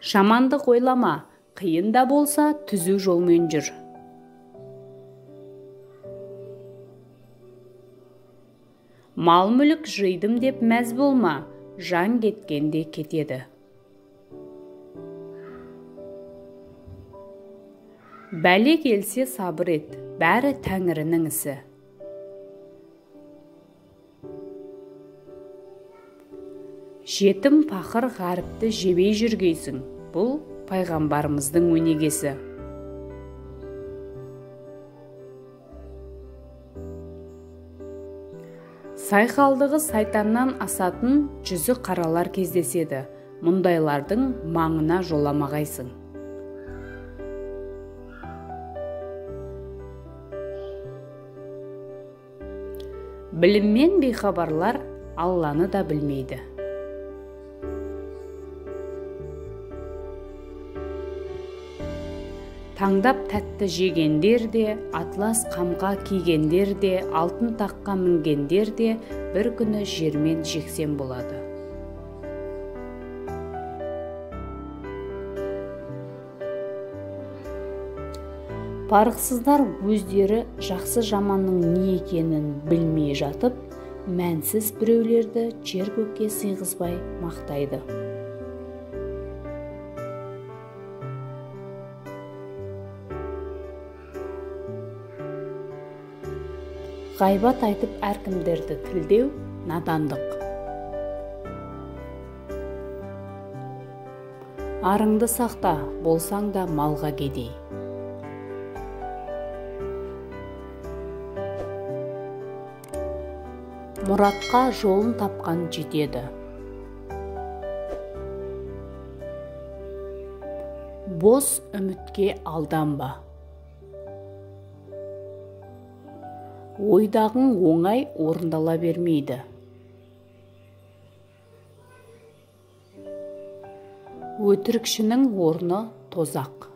Жамандық ойлама, қиын да болса түзу жолмен жүр. Мал мүлік жидым деп мәз болма, жан кеткенде кетеді. Бәле келсе сабыр ет, бәрі Тәңірінің ісі. Жетім пақыр ғаріпті жебей жүргейсің, бұл пайғамбарымыздың өнегесі. Сайқалдығы сайтаннан асатын жүзі қаралар кездеседі, мұндайлардың маңына жоламағайсың. Біліммен бейхабарлар Алланы да білмейді. Таңдап тәтті жегендер де, атлас қамға кигендер де, алтын таққа мінгендер де бір күні жермен жексен болады. Парықсыздар өздері жақсы жаманның не екенін білмей жатып, мәнсіз біреулерді жер-көкке сыйғызбай мақтайды. Ғайбат айтып әркімдерді тілдеу надандық. Арыңды сақта, болсаң да малға кедей. Мұратқа жолын тапқан жетеді. Бос үмітке алданба. Ойдағың оңай орындала бермейді. Өтірікшінің орны тозақ.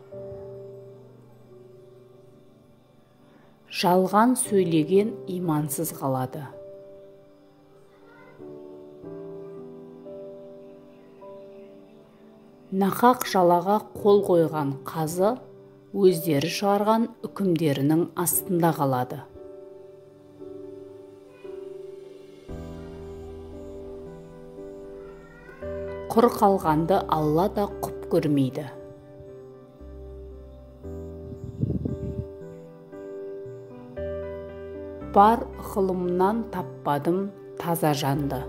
Жалған сөйлеген имансыз қалады. Нақақ жалаға қол қойған қазы өздері шығарған үкімдерінің астында қалады. Құр қалғанды Алла да құп көрмейді. Бар ықылымнан таппадым таза жанды.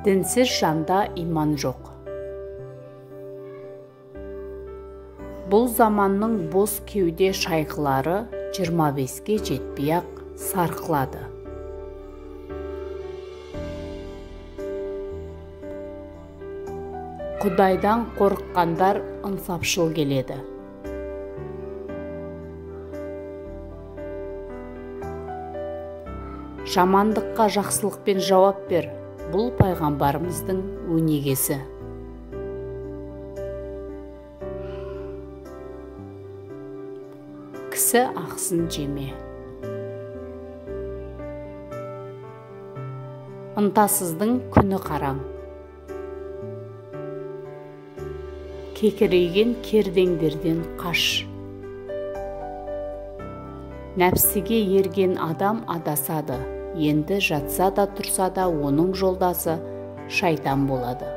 Дінсіз жанда иман жоқ. Бұл заманның бос кеуде шайқылары 25-ке жетпей-ақ сарқылады. Құдайдан қорыққандар ынсапшыл келеді. Жамандыққа жақсылықпен жауап бер, бұл пайғамбарымыздың өнегесі. Кісі ақсын жеме. Ынтасыздың күні қараң. Кекірейген кердеңдерден қаш. Нәпсіге ерген адам адасады, енді жатса да тұрса да оның жолдасы шайтан болады.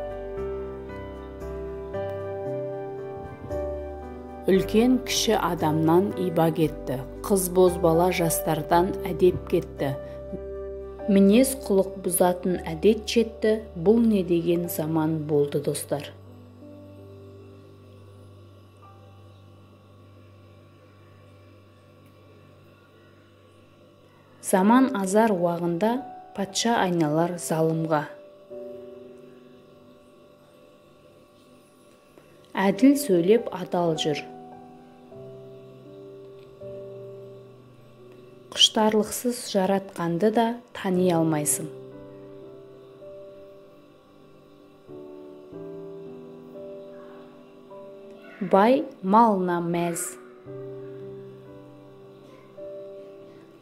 Үлкен кіші адамнан иба кетті, қыз бозбала жастардан әдеп кетті. Мінез құлық бұзатын әдет жетті, бұл не деген заман болды достар. Заман азар уағында патша айналар залымға. Әділ сөйлеп адал жүр. Құштарлықсыз жаратқанды да тани алмайсың. Бай малына мәз.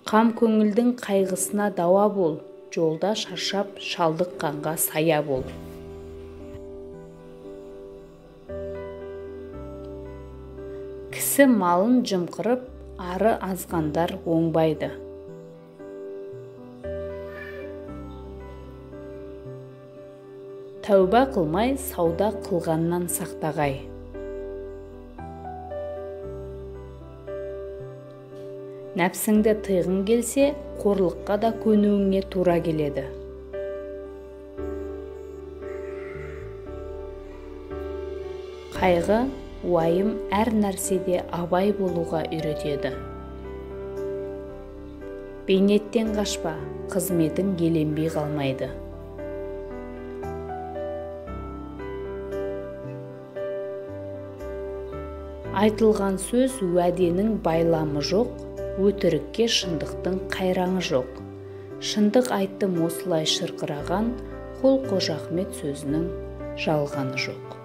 Қам көңілдің қайғысына дауа бол, жолда шаршап шалдыққанға сая бол. Ісі малын жымқырып, ары азғандар оңбайды. Тәуба қылмай, сауда қылғаннан сақтағай. Нәпсіңді тыйғың келсе, қорлыққа да көнуіңе тура келеді. Қайғы, уайым әр нәрседе абай болуға үйретеді. Бейнеттен қашпа, қызметің еленбей қалмайды. Айтылған сөз уәденің байламы жоқ, өтірікке шындықтың қайраңы жоқ. Шындық айттым осылай шырқыраған, Құл Қожа Ахмет сөзінің жалғаны жоқ.